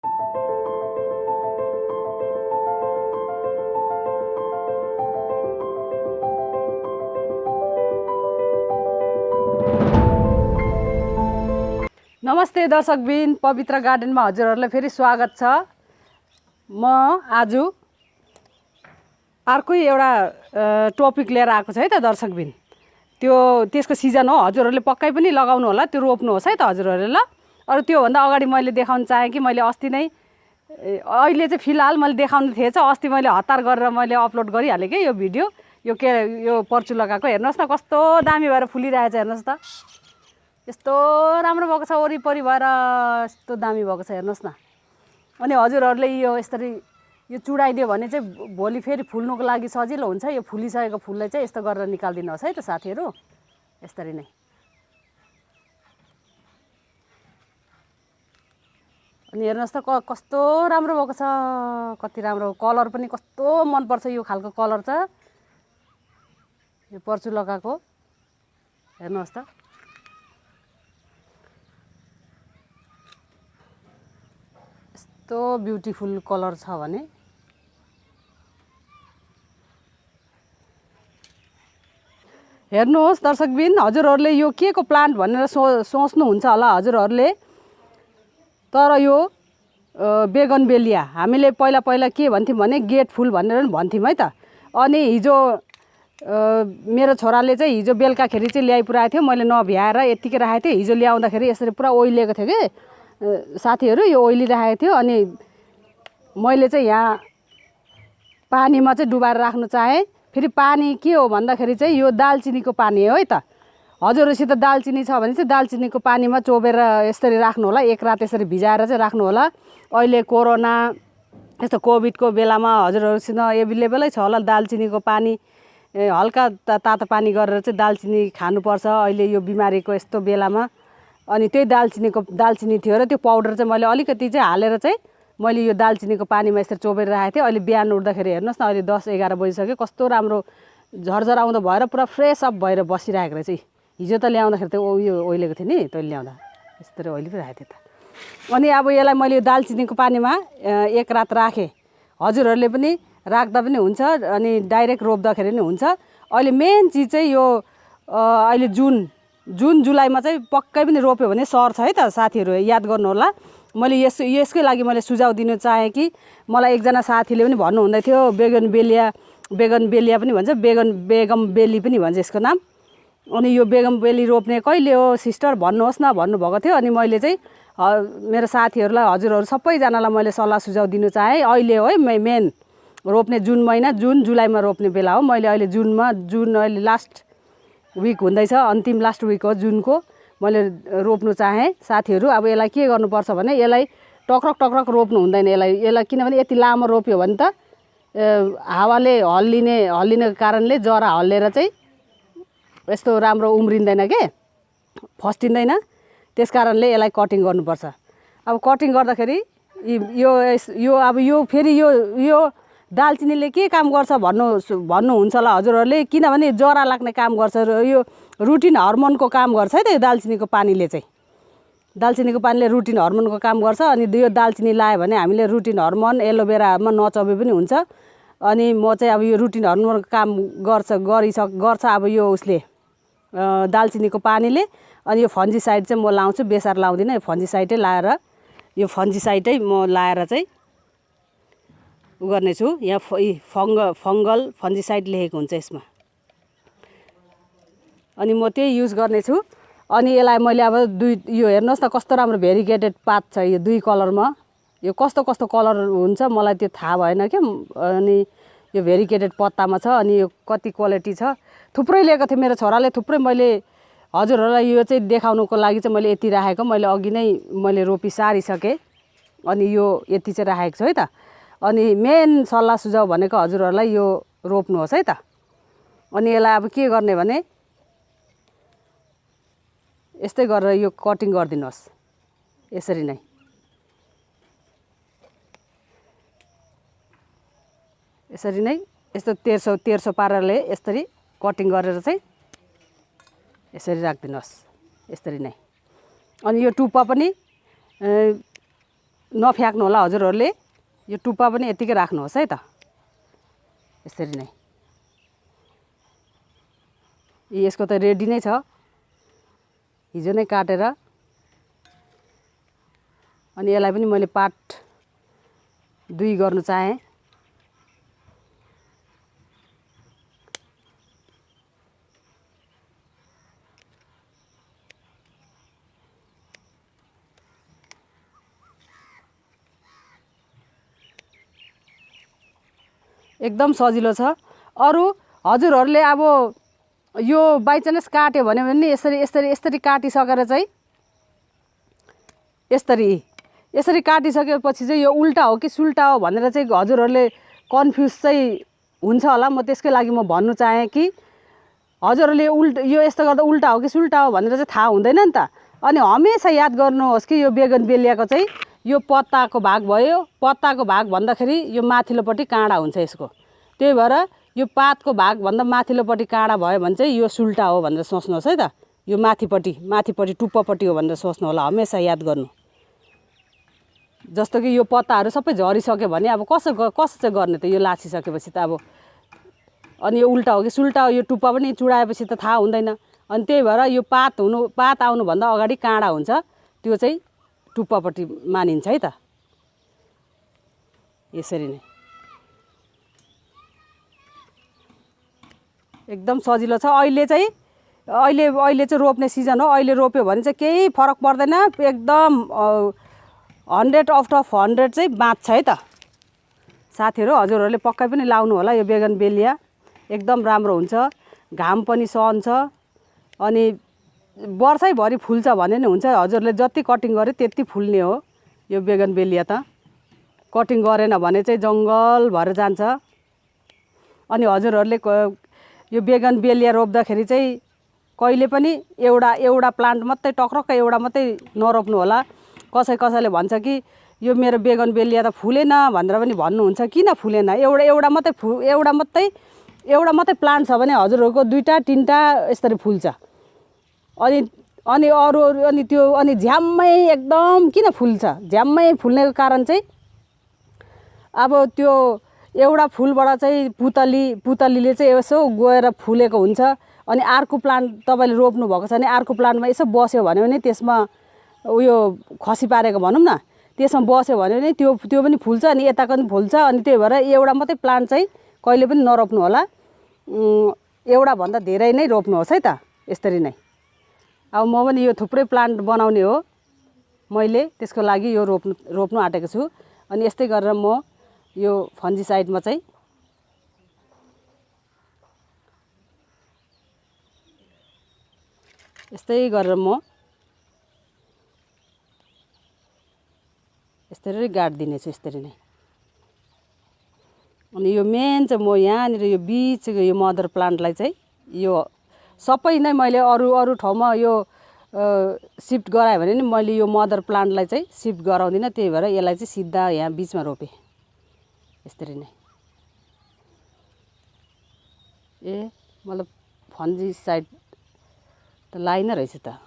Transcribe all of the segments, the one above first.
नमस्ते दर्शकबिन, पवित्र गार्डनमा हजुरहरूलाई फेरि स्वागत छ। म आज अर्कै एउटा टपिक लिएर आएको छ है त दर्शकबिन। त्यसको सिजन हो, हजुरहरूले पक्कै पनि लगाउनु होला, त्यो रोप्नुहोस् है त हजुरहरूले ल। अरू त्योभन्दा अगाडि मैले देखाउन चाहेँ कि मैले अस्ति नै अहिले चाहिँ फिलहाल मैले देखाउनु थिएछ, अस्ति मैले हतार गरेर मैले अपलोड गरिहालेँ कि यो भिडियो। यो पर्चुलकाको हेर्नुहोस् न कस्तो दामी भएर फुलिरहेछ, हेर्नुहोस् त यस्तो राम्रो भएको छ, वरिपरि भएर यस्तो दामी भएको छ हेर्नुहोस् न। अनि हजुरहरूले यो यसरी यो चुडाइदियो भने चाहिँ भोलि फेरि फुल्नुको लागि सजिलो हुन्छ। यो फुलिसकेको फुललाई चाहिँ यस्तो गरेर निकालिदिनुहोस् है त साथीहरू, यसरी नै। अनि हेर्नुहोस् त कस्तो राम्रो भएको छ, कति राम्रो कलर पनि कस्तो मनपर्छ यो खालको कलर छ यो पर्चुलकाको, हेर्नुहोस् त यस्तो ब्युटिफुल कलर छ भने। हेर्नुहोस् दर्शकबिन, हजुरहरूले यो के को प्लान्ट भनेर सोच्नुहुन्छ होला हजुरहरूले, तर यो बेगनबेलिया। हामीले पहिला के भन्थ्यौँ भने गेट फुल भनेर पनि भन्थ्यौँ है त। अनि हिजो मेरो छोराले चाहिँ हिजो बेलुकाखेरि चाहिँ ल्याइपुऱ्याएको थियो, मैले नभ्याएर यत्तिकै राखेको थिएँ। हिजो ल्याउँदाखेरि यसरी पुरा ओइलिएको थियो कि साथीहरू, यो ओइलिरहेको थियो। अनि मैले चाहिँ यहाँ पानीमा चाहिँ डुबाएर राख्नु चाहेँ। फेरि पानी के हो भन्दाखेरि चाहिँ यो दालचिनीको पानी हो है त। हजुरहरूसित दालचिनी छ भने चाहिँ दालचिनीको पानीमा चोबेर यसरी राख्नु होला, एक रात यसरी भिजाएर चाहिँ राख्नु होला। अहिले कोरोना यस्तो कोभिडको बेलामा हजुरहरूसित एभाइलेबलै छ होला दालचिनीको पानी। हल्का तातो पानी गरेर चाहिँ दालचिनी खानुपर्छ अहिले यो बिमारीको यस्तो बेलामा। अनि त्यही दालचिनी थियो र त्यो पाउडर चाहिँ मैले अलिकति चाहिँ हालेर चाहिँ मैले यो दालचिनीको पानीमा यसरी चोबेर राखेको थिएँ। अहिले बिहान उठ्दाखेरि हेर्नुहोस् न, अहिले 10-11 बजिसक्यो, कस्तो राम्रो झरझर आउँदो भएर पुरा फ्रेस अप भएर बसिरहेको रहेछ। हिजो त ल्याउँदाखेरि त उयो ओइलेको थियो नि, तैँले ल्याउँदा यस्तरी ओइलिरहेको थियो त। अनि अब यसलाई मैले यो दालचिनीको पानीमा एक रात राखेँ। हजुरहरूले पनि राख्दा पनि हुन्छ, अनि डाइरेक्ट रोप्दाखेरि पनि हुन्छ। अहिले मेन चिज चाहिँ यो अहिले जुन जुलाईमा चाहिँ पक्कै पनि रोप्यो भने सर्छ है त साथीहरू, याद गर्नु होला। मैले यसकै लागि मैले सुझाव दिन चाहेँ कि मलाई एकजना साथीले पनि भन्नुहुँदै थियो बेगनबेलिया पनि भन्छ, बेगमबेली पनि भन्छ यसको नाम। अनि यो बेगमबेली रोप्ने कहिले हो सिस्टर भन्नुहोस् न भन्नुभएको थियो। अनि मैले चाहिँ मेरो साथीहरूलाई हजुरहरू सबैजनालाई मैले सल्लाह सुझाव दिनु चाहेँ। अहिले हो है मेन रोप्ने जुन महिना, जुन जुलाईमा रोप्ने बेला हो। मैले अहिले जुन अहिले लास्ट विक हुँदैछ, अन्तिम लास्ट विक हो जुनको, मैले रोप्नु चाहेँ साथीहरू। अब यसलाई के गर्नुपर्छ भने यसलाई टक्रक रोप्नु हुँदैन यसलाई किनभने यति लामो रोप्यो भने त हावाले हल्लिने कारणले जरा हल्लेर चाहिँ यस्तो राम्रो उम्रिँदैन के, फस्टिँदैन। त्यस कारणले यसलाई कटिङ गर्नुपर्छ। अब कटिङ गर्दाखेरि यो फेरि यो दालचिनीले के काम गर्छ भन्नुहुन्छ होला हजुरहरूले, किनभने जरा लाग्ने काम गर्छ र यो रुटिन हर्मोनको काम गर्छ है त। यो दालचिनीको पानीले चाहिँ दालचिनीको पानीले रुटिन हर्मोनको काम गर्छ। अनि यो दालचिनी लायो भने हामीले रुटिन हर्मोन एलोभेरामा नचबे पनि हुन्छ। अनि म चाहिँ अब यो रुटिन हर्मोनको काम गर्छ अब यो उसले दालचिनीको पानीले। अनि यो फन्जिसाइड चाहिँ म लाउँछु, बेसार लाउँदिनँ, यो फन्जिसाइडै म लाएर चाहिँ उ गर्नेछु। यहाँ फङ्गल फन्जिसाइड लेखेको हुन्छ यसमा, अनि म त्यही युज गर्नेछु। अनि यसलाई मैले अब यो हेर्नुहोस् न कस्तो राम्रो भेरिगेटेड पात छ यो दुई कलरमा। यो कस्तो कलर हुन्छ मलाई त्यो थाहा भएन क्या। अनि यो भेरिगेटेड पत्तामा छ। अनि यो कति क्वालिटी छ, थुप्रै लिएको थिएँ मेरो छोराले, थुप्रै। मैले हजुरहरूलाई यो चाहिँ देखाउनुको लागि चाहिँ मैले यति राखेको, मैले अघि नै मैले रोपी सारिसकेँ। अनि यो यति चाहिँ राखेको छु है त। अनि मेन सल्लाह सुझाव भनेको हजुरहरूलाई यो रोप्नुहोस् है त। अनि यसलाई अब के गर्ने भने यस्तै गरेर यो कटिङ गरिदिनुहोस्, यसरी नै। यसरी नै यस्तो 1300 पाराले यसरी कटिङ गरेर चाहिँ यसरी राखिदिनुहोस्, यसरी नै। अनि यो टुप्पा पनि नफ्याक्नु होला हजुरहरूले। यो टुप्पा पनि यतिकै राख्नुहोस् है त, यसरी नै। यसको त रेडी नै छ, हिजो नै काटेर। अनि यसलाई पनि मैले पार्ट 2 गर्नु चाहेँ। एकदम सजिलो छ। अरू हजुरहरूले अब यो बाइचान्स काट्यो भने पनि यसरी यसरी यसरी काटिसकेर चाहिँ यसरी काटिसकेपछि चाहिँ यो उल्टा हो कि सुल्टा हो भनेर चाहिँ हजुरहरूले कन्फ्युज चाहिँ हुन्छ होला। म त्यसकै लागि म भन्नु चाहेँ कि हजुरहरूले यो यस्तो गर्दा उल्टा हो कि सुल्टा हो भनेर चाहिँ थाहा हुँदैन नि त। अनि हमेसा याद गर्नुहोस् कि यो बेगनबेलियाको चाहिँ यो पत्ताको भाग भयो। पत्ताको भाग भन्दाखेरि यो माथिल्लोपट्टि काँडा हुन्छ यसको। त्यही भएर यो पातको भागभन्दा माथिल्लोपट्टि काँडा भयो भने चाहिँ यो सुल्टा हो भनेर सोच्नुहोस् है त। यो माथिपट्टि टुप्पापट्टि हो भनेर सोच्नु होला, हमेसा याद गर्नु। जस्तो कि यो पत्ताहरू सबै झरिसक्यो भने अब कसो चाहिँ गर्ने त, यो लासिसकेपछि त अब। अनि यो उल्टा हो कि सुल्टा हो, यो टुप्पा पनि चुडाएपछि त थाहा हुँदैन। अनि त्यही भएर यो पात आउनुभन्दा अगाडि काँडा हुन्छ, त्यो चाहिँ टुप्पापट्टि मानिन्छ है त। यसरी नै एकदम सजिलो छ। अहिले चाहिँ रोप्ने सिजन हो। अहिले रोप्यो भने चाहिँ केही फरक पर्दैन। एकदम 100 आउट अफ 100 चाहिँ बाँच्छ है त साथीहरू। हजुरहरूले पक्कै पनि लाउनु होला। यो बेगनबेलिया एकदम राम्रो हुन्छ, घाम पनि सहन्छ अनि वर्षैभरि फुल्छ भने नि हुन्छ। हजुरले जति कटिङ गर्यो त्यति फुल्ने हो यो बेगनबेलिया त। कटिङ गरेन भने चाहिँ जङ्गल भएर जान्छ। अनि हजुरहरूले यो बेगनबेलिया रोप्दाखेरि चाहिँ कहिले पनि एउटा प्लान्ट मात्रै टक्रक्क एउटा मात्रै नरोप्नु होला। कसैले भन्छ कि यो मेरो बेगनबेलिया त फुलेन भनेर पनि भन्नुहुन्छ। किन फुलेन? एउटा मात्रै प्लान्ट छ भने हजुरहरूको 2-3टा यसरी फुल्छ। अनि अरू अनि झ्याम्मै एकदम किन फुल्छ? झ्याम्मै फुल्नेको कारण चाहिँ अब त्यो एउटा फुलबाट चाहिँ पुतलीले चाहिँ यसो गएर फुलेको हुन्छ। अनि अर्को प्लान्ट तपाईँले रोप्नु भएको छ भने अर्को प्लान्टमा यसो बस्यो भने पनि त्यसमा उयो खसी पारेको भनौँ न, त्यसमा बस्यो भने पनि त्यो पनि फुल्छ अनि यताको पनि फुल्छ। अनि त्यही भएर एउटा मात्रै प्लान्ट चाहिँ कहिले पनि नरोप्नु होला। एउटाभन्दा धेरै नै रोप्नुहोस् है त, यसरी नै। अब म पनि यो थुप्रै प्लान्ट बनाउने हो मैले, त्यसको लागि यो रोप्नु आँटेको छु। अनि यस्तै गरेर म यो फन्जिसाइडमा चाहिँ यस्तै गरेर म यसरी गाडिदिने छु, यसरी नै। अनि यो मेन चाहिँ म यहाँनिर यो बिचको यो मदर प्लान्टलाई चाहिँ यो सबै नै मैले अरू ठाउँमा यो सिफ्ट गरायो भने नि मैले यो मदर प्लान्टलाई चाहिँ सिफ्ट गराउँदिनँ। त्यही भएर यसलाई चाहिँ सिधा यहाँ बिचमा रोपेँ, यसरी नै। मतलब फन्जिसाइड त लाइन रहेछ त।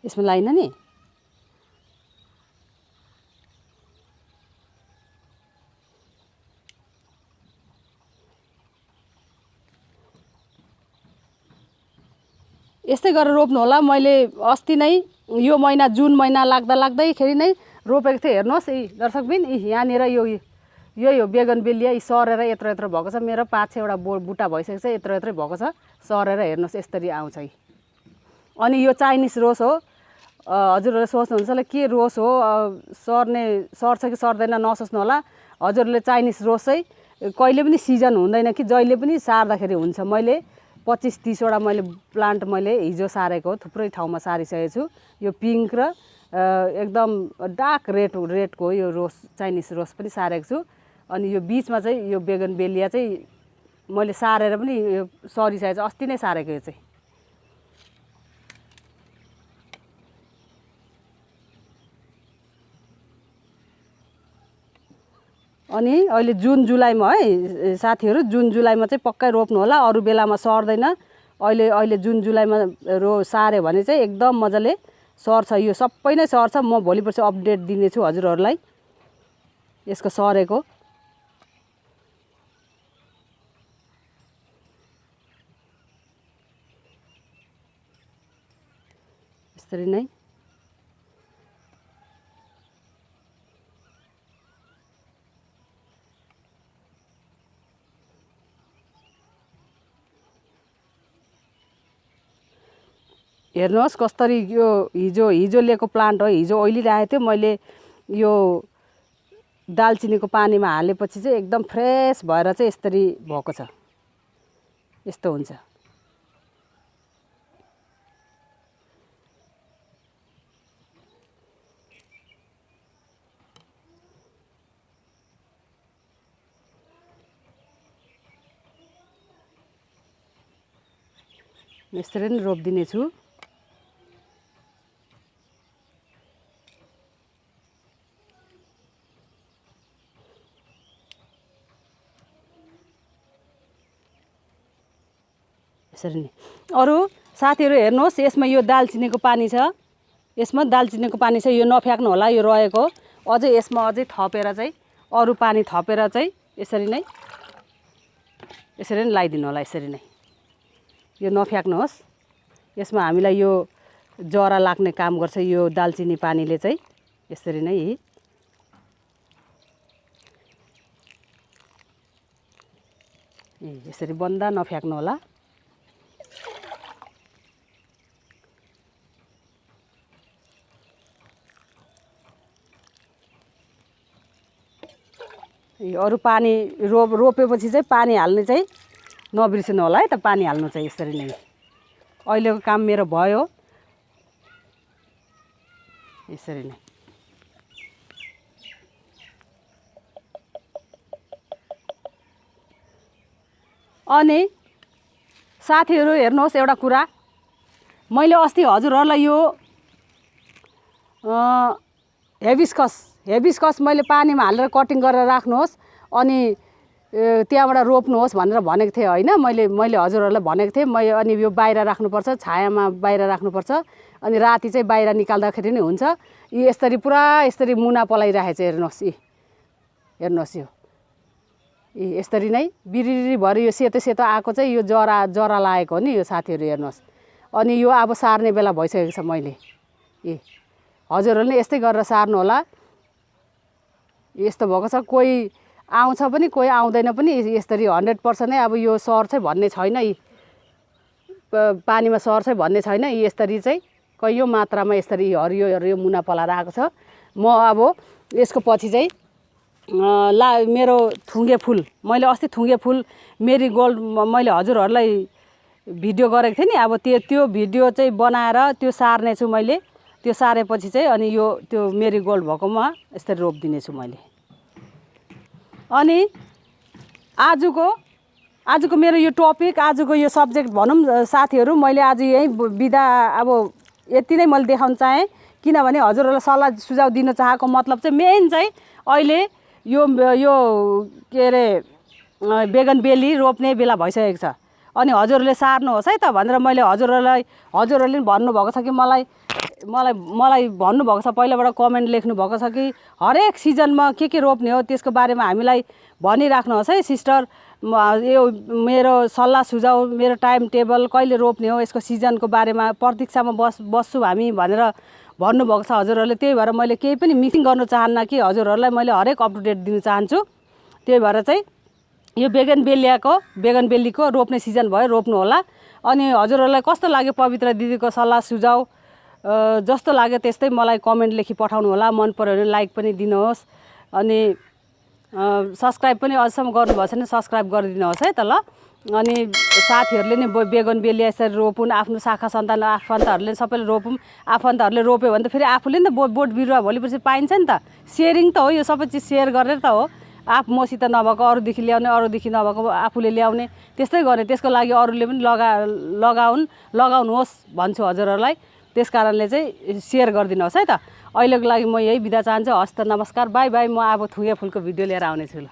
यसमा लाइन नि यस्तै गरेर रोप्नु होला। मैले अस्ति नै यो महिना जुन महिना लाग्दैखेरि नै रोपेको थिएँ। हेर्नुहोस् दर्शकबिन, यहाँनिर यो बेगनबेलिया सरेर यत्रो भएको छ। मेरो 5-6वटा बुट्टा भइसकेको छ, यत्रो भएको छ सरेर। हेर्नुहोस् यसरी आउँछ। अनि यो चाइनिज रोज हो। हजुरहरूले सोच्नुहुन्छ होला के रोज हो, सर्छ कि सर्दैन नसोच्नु होला। हजुरहरूले चाइनिज रोज चाहिँ कहिले पनि सिजन हुँदैन कि जहिले पनि सार्दाखेरि हुन्छ। मैले 25-30वटा मैले प्लान्ट हिजो सारेको हो, थुप्रै ठाउँमा सारिसकेको छु। यो पिङ्क र एकदम डार्क रेडको यो रोज, चाइनिज रोज पनि सारेको छु। अनि यो बिचमा चाहिँ यो बेगनबेलिया चाहिँ मैले सारेर पनि यो सरिसकेको छ, अस्ति नै सारेको यो चाहिँ। अनि अहिले जुन जुलाईमा है साथीहरू, जुन जुलाईमा चाहिँ पक्कै रोप्नु होला। अरू बेलामा सर्दैन। अहिले अहिले जुन जुलाईमा सार्यो भने चाहिँ एकदम मजाले सर्छ। यो सबै नै सर्छ। म भोलि पर्सि अपडेट दिनेछु हजुरहरूलाई यसको सरेको। यसरी नै हेर्नुहोस् कसरी यो हिजो लिएको प्लान्ट हो। हिजो ओइलिरहेको थियो, मैले यो दालचिनीको पानीमा हालेपछि चाहिँ एकदम फ्रेस भएर चाहिँ यसरी भएको छ। यस्तो हुन्छ। यसरी नै रोपिदिनेछु। यसरी नै अरू साथीहरू हेर्नुहोस्, यसमा यो दालचिनीको पानी छ। यसमा दालचिनीको पानी छ। यो नफ्याक्नु होला, यो रहेको अझै यसमा अझै थपेर चाहिँ अरू पानी थपेर चाहिँ यसरी नै लगाइदिनु होला। यसरी नै यो नफ्याक्नुहोस्। यसमा हामीलाई यो जरा लाग्ने काम गर्छ यो दालचिनी पानीले चाहिँ। यसरी नै यसरी बन्दा नफ्याक्नु होला। अरू पानी रोपेपछि चाहिँ पानी हाल्ने चाहिँ नबिर्सिनु होला है त। पानी हाल्नु चाहिँ यसरी नै। अहिलेको काम मेरो भयो। यसरी नै अनि साथीहरू हेर्नुहोस् एउटा कुरा, मैले अस्ति हजुरहरूलाई यो हेबिस्कस मैले पानीमा हालेर कटिङ गरेर राख्नुहोस् अनि त्यहाँबाट रोप्नुहोस् भनेर भनेको थिएँ होइन। मैले हजुरहरूलाई भनेको थिएँ। अनि यो बाहिर राख्नुपर्छ, छायामा बाहिर राख्नुपर्छ। अनि राति चाहिँ बाहिर निकाल्दाखेरि नै हुन्छ। यसरी पुरा यसरी मुना पलाइरहेछ। हेर्नुहोस् हेर्नुहोस् यो यसरी नै बिरिरी भएर यो सेतो सेतो आएको चाहिँ यो जरा लागेको हो नि यो साथीहरू हेर्नुहोस्। अनि यो अब सार्ने बेला भइसकेको छ। मैले हजुरहरूले यस्तै गरेर सार्नु होला। यस्तो भएको छ, कोही आउँछ पनि कोही आउँदैन पनि। यसरी 100% नै अब यो सर्छ भन्ने छैन, पानीमा सर्छ भन्ने छैन। यसरी चाहिँ कैयौँ मात्रामा यसरी हरियो हरियो मुना पलाएर आएको छ। म अब यसको पछि चाहिँ मेरो थुङ्गे फुल, मैले अस्ति थुङ्गे फुल मेरीगोल्ड मैले हजुरहरूलाई भिडियो गरेको थिएँ नि। अब त्यो भिडियो चाहिँ बनाएर त्यो सार्ने छु मैले। त्यो सारेपछि चाहिँ अनि यो त्यो मेरीगोल्ड भएकोमा यसरी रोपिदिनेछु मैले। अनि आजको मेरो यो टपिक, आजको यो सब्जेक्ट भनौँ साथीहरू, मैले आज यहीँ बिदा अब यति नै मैले देखाउन चाहेँ। किनभने हजुरहरूलाई सल्लाह सुझाव दिन चाहेको मतलब चाहिँ मेन चाहिँ अहिले यो के अरे बेगनबेली रोप्ने बेला भइसकेको छ। अनि हजुरहरूले सार्नुहोस् है त भनेर मैले हजुरहरूले भन्नुभएको छ कि मलाई भन्नुभएको छ। पहिलाबाट कमेन्ट लेख्नुभएको छ कि हरेक सिजनमा के रोप्ने हो त्यसको बारेमा हामीलाई भनिराख्नुहोस् है सिस्टर। यो मेरो सल्लाह सुझाव, मेरो टाइम टेबल कहिले रोप्ने हो यसको सिजनको बारेमा प्रतीक्षामा बस्छु हामी भनेर भन्नुभएको छ हजुरहरूले। त्यही भएर मैले केही पनि मिक्सिङ गर्नु चाहन्न कि हजुरहरूलाई मैले हरेक अपडेट दिन चाहन्छु। त्यही भएर चाहिँ यो बेगनबेलीको रोप्ने सिजन भयो, रोप्नु होला। अनि हजुरहरूलाई कस्तो लाग्यो पवित्र दिदीको सल्लाह सुझाव, जस्तो लाग्यो त्यस्तै मलाई कमेन्ट लेखी पठाउनु होला। मन पर्यो भने लाइक पनि दिनुहोस्। अनि सब्सक्राइब पनि अझसम्म गर्नुभएको छैन सब्सक्राइब गरिदिनुहोस् है त ल। अनि साथीहरूले नि बेगनबेलिया यसरी रोपुन्, आफ्नो शाखा सन्तान आफन्तहरूले सबैले रोपौँ। आफन्तहरूले रोप्यो भने त फेरि आफूले नि त बोट बिरुवा भोलिपर्सि पाइन्छ नि त। सेयरिङ त हो, यो सबै चिज सेयर गरेर त हो। मसित नभएको अरूदेखि ल्याउने, अरूदेखि नभएको आफूले ल्याउने, त्यस्तै गर्ने। त्यसको लागि अरूले पनि लगाउनुहोस् भन्छु हजुरहरूलाई। त्यस कारणले चाहिँ सेयर गरिदिनुहोस् है त। अहिलेको लागि म यही बिदा चाहन्छु। हस्त नमस्कार, बाई बाई। म अब थुङ्गे फुलको भिडियो लिएर आउनेछु ल।